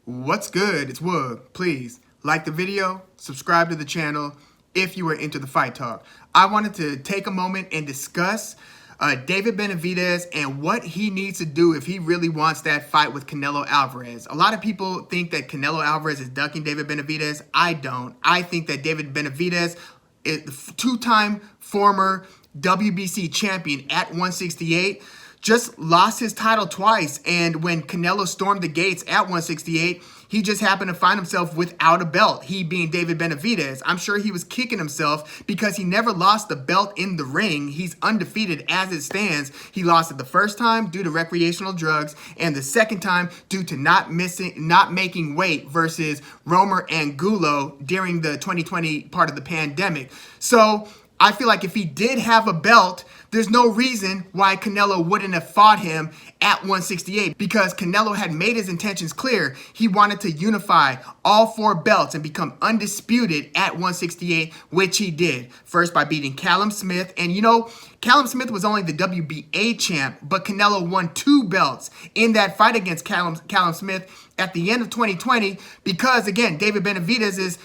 What's good? It's Woog. Please like the video, subscribe to the channel if you are into the fight talk. I wanted to take a moment and discuss David Benavidez and what he needs to do if he really wants that fight with Canelo Alvarez. A lot of people think that Canelo Alvarez is ducking David Benavidez. I don't. I think that David Benavidez is the two-time former WBC champion at 168. Just lost his title twice, and when Canelo stormed the gates at 168, he just happened to find himself without a belt, he being David Benavidez. I'm sure he was kicking himself because he never lost the belt in the ring. He's undefeated as it stands. He lost it the first time due to recreational drugs, and the second time due to not making weight versus Romer Angulo during the 2020 part of the pandemic. So I feel like if he did have a belt, there's no reason why Canelo wouldn't have fought him at 168, because Canelo had made his intentions clear. He wanted to unify all four belts and become undisputed at 168, which he did. First by beating Callum Smith. And you know, Callum Smith was only the WBA champ, but Canelo won 2 belts in that fight against Callum Smith at the end of 2020 because, again, David Benavidez's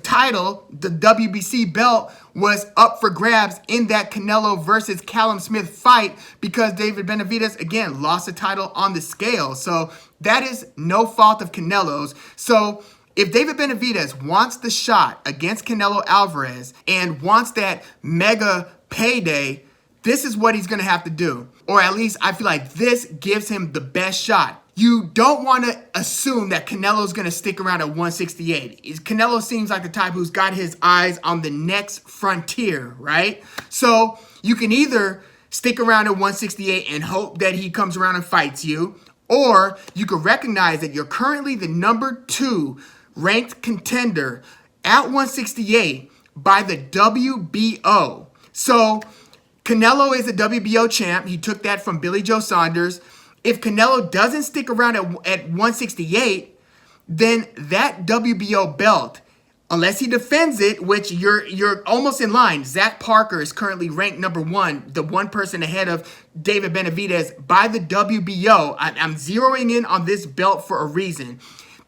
title, the WBC belt, was up for grabs in that Canelo versus Callum Smith fight because David Benavidez, again, lost the title on the scale. So that is no fault of Canelo's. So if David Benavidez wants the shot against Canelo Alvarez and wants that mega payday, this is what he's going to have to do. Or at least I feel like this gives him the best shot. You don't want to assume that Canelo's going to stick around at 168. Canelo seems like the type who's got his eyes on the next frontier, right? So you can either stick around at 168 and hope that he comes around and fights you, or you can recognize that you're currently the number 2 ranked contender at 168 by the WBO. So Canelo is a WBO champ. He took that from Billy Joe Saunders. If Canelo doesn't stick around at 168, then that WBO belt, unless he defends it, which you're almost in line. Zach Parker is currently ranked number 1, the one person ahead of David Benavidez by the WBO. I'm zeroing in on this belt for a reason.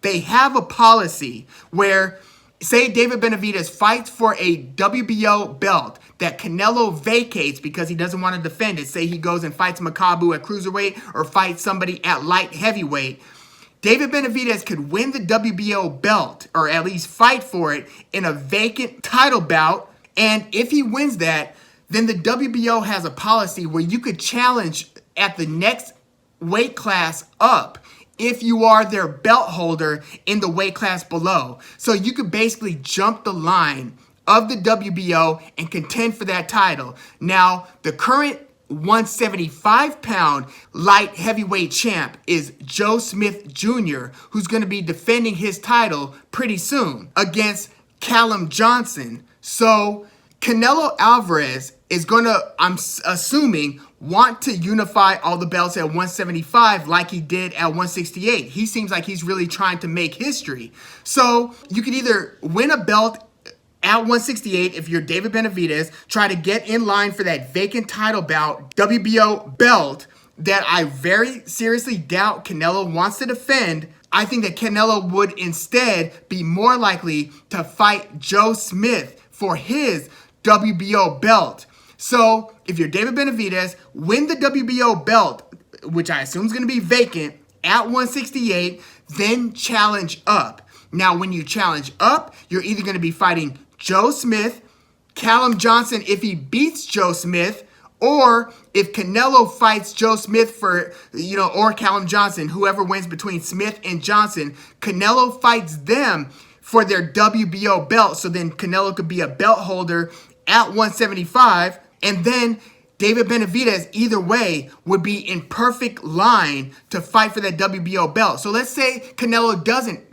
They have a policy where, say David Benavidez fights for a WBO belt that Canelo vacates because he doesn't want to defend it. Say he goes and fights Makabu at cruiserweight or fights somebody at light heavyweight. David Benavidez could win the WBO belt, or at least fight for it, in a vacant title bout. And if he wins that, then the WBO has a policy where you could challenge at the next weight class up if you are their belt holder in the weight class below. So you could basically jump the line of the WBO and contend for that title. Now, the current 175-pound light heavyweight champ is Joe Smith Jr., who's going to be defending his title pretty soon against Callum Johnson. So Canelo Alvarez is going to, I'm assuming, want to unify all the belts at 175 like he did at 168. He seems like he's really trying to make history. So you could either win a belt at 168 if you're David Benavidez, try to get in line for that vacant title bout, WBO belt, that I very seriously doubt Canelo wants to defend. I think that Canelo would instead be more likely to fight Joe Smith for his WBO belt. So if you're David Benavidez, win the WBO belt, which I assume is going to be vacant, at 168, then challenge up. Now, when you challenge up, you're either going to be fighting Joe Smith, Callum Johnson if he beats Joe Smith, or if Canelo fights Joe Smith for, or Callum Johnson, whoever wins between Smith and Johnson, Canelo fights them for their WBO belt. So then Canelo could be a belt holder at 175, and then David Benavidez, either way, would be in perfect line to fight for that WBO belt. So let's say Canelo doesn't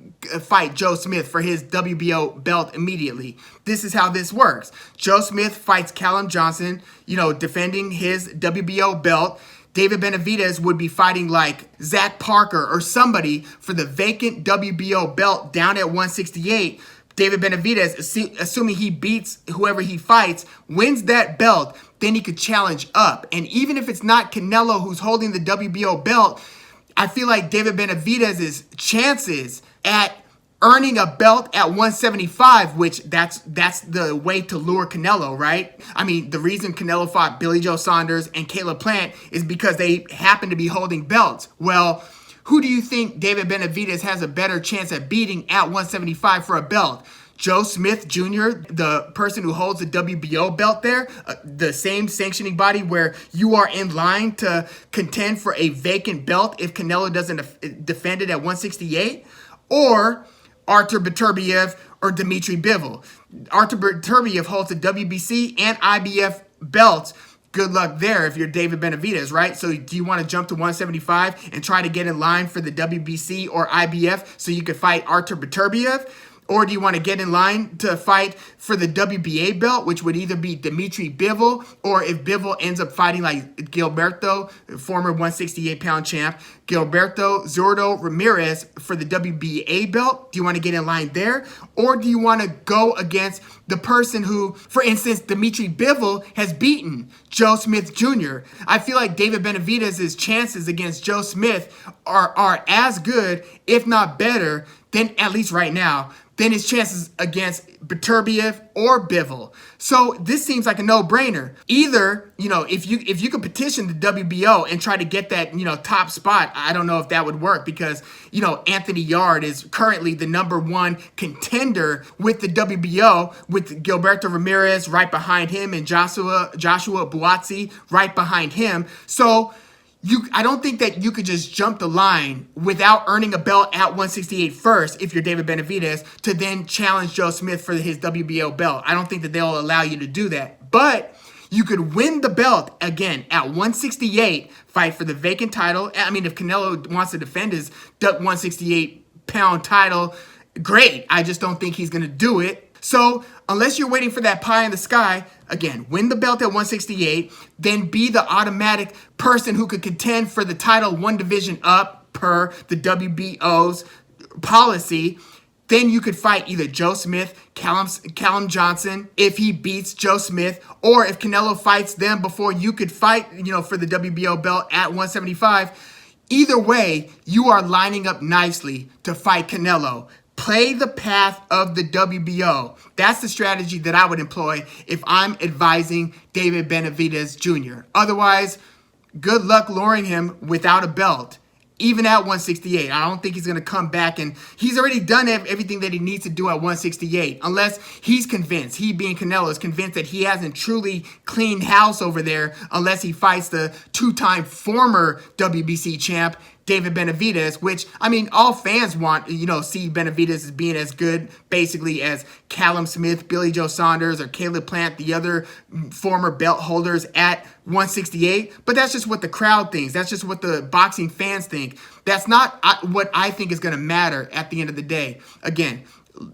fight Joe Smith for his WBO belt immediately. This is how this works. Joe Smith fights Callum Johnson, defending his WBO belt. David Benavidez would be fighting like Zach Parker or somebody for the vacant WBO belt down at 168. David Benavidez, assuming he beats whoever he fights, wins that belt, then he could challenge up. And even if it's not Canelo who's holding the WBO belt, I feel like David Benavidez's chances at earning a belt at 175, which that's the way to lure Canelo, right? I mean, the reason Canelo fought Billy Joe Saunders and Caleb Plant is because they happen to be holding belts. Well, who do you think David Benavidez has a better chance at beating at 175 for a belt? Joe Smith Jr., the person who holds the WBO belt there, the same sanctioning body where you are in line to contend for a vacant belt if Canelo doesn't defend it at 168? Or Artur Beterbiev or Dmitry Bivol. Artur Beterbiev holds the WBC and IBF belts. Good luck there if you're David Benavidez, right? So do you want to jump to 175 and try to get in line for the WBC or IBF so you could fight Artur Beterbiev? Or do you want to get in line to fight for the WBA belt, which would either be Dmitry Bivol, or if Bivol ends up fighting like Gilberto, former 168-pound champ, Gilberto Zurdo Ramirez for the WBA belt? Do you want to get in line there? Or do you want to go against the person who, for instance, Dmitry Bivol has beaten, Joe Smith Jr.? I feel like David Benavidez's chances against Joe Smith are as good, if not better, than, at least right now, than his chances against Beterbiev or Bivol. So this seems like a no-brainer. Either, if you could petition the WBO and try to get that, top spot, I don't know if that would work because, Anthony Yarde is currently the #1 contender with the WBO, with Gilberto Ramirez right behind him and Joshua Buatsi right behind him. So I don't think that you could just jump the line without earning a belt at 168 first if you're David Benavidez to then challenge Joe Smith for his WBO belt. I don't think that they'll allow you to do that. But you could win the belt again at 168, fight for the vacant title. I mean, if Canelo wants to defend his 168-pound title, great. I just don't think he's going to do it. So unless you're waiting for that pie in the sky, again, win the belt at 168, then be the automatic person who could contend for the title one division up per the WBO's policy. Then you could fight either Joe Smith, Callum Johnson, if he beats Joe Smith, or if Canelo fights them before you could fight, for the WBO belt at 175. Either way, you are lining up nicely to fight Canelo. Play the path of the WBO. That's the strategy that I would employ if I'm advising David Benavidez Jr. Otherwise, good luck luring him without a belt. Even at 168, I don't think he's going to come back, and he's already done everything that he needs to do at 168, unless he's convinced, he being Canelo, is convinced that he hasn't truly cleaned house over there unless he fights the two-time former WBC champ, David Benavidez, which, I mean, all fans want, see Benavidez as being as good, basically, as Callum Smith, Billy Joe Saunders, or Caleb Plant, the other former belt holders at 168. But that's just what the crowd thinks. That's just what the boxing fans think. That's not what I think is going to matter at the end of the day. Again,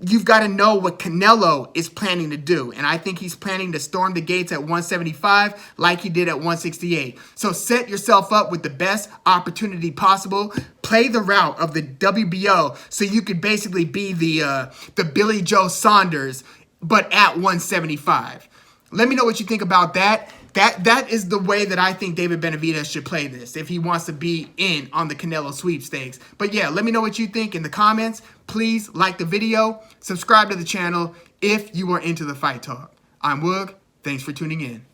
you've got to know what Canelo is planning to do. And I think he's planning to storm the gates at 175 like he did at 168. So set yourself up with the best opportunity possible. Play the route of the WBO so you could basically be the Billy Joe Saunders, but at 175. Let me know what you think about that. That is the way that I think David Benavidez should play this if he wants to be in on the Canelo sweepstakes. But yeah, let me know what you think in the comments. Please like the video, subscribe to the channel if you are into the Fight Talk. I'm Woog. Thanks for tuning in.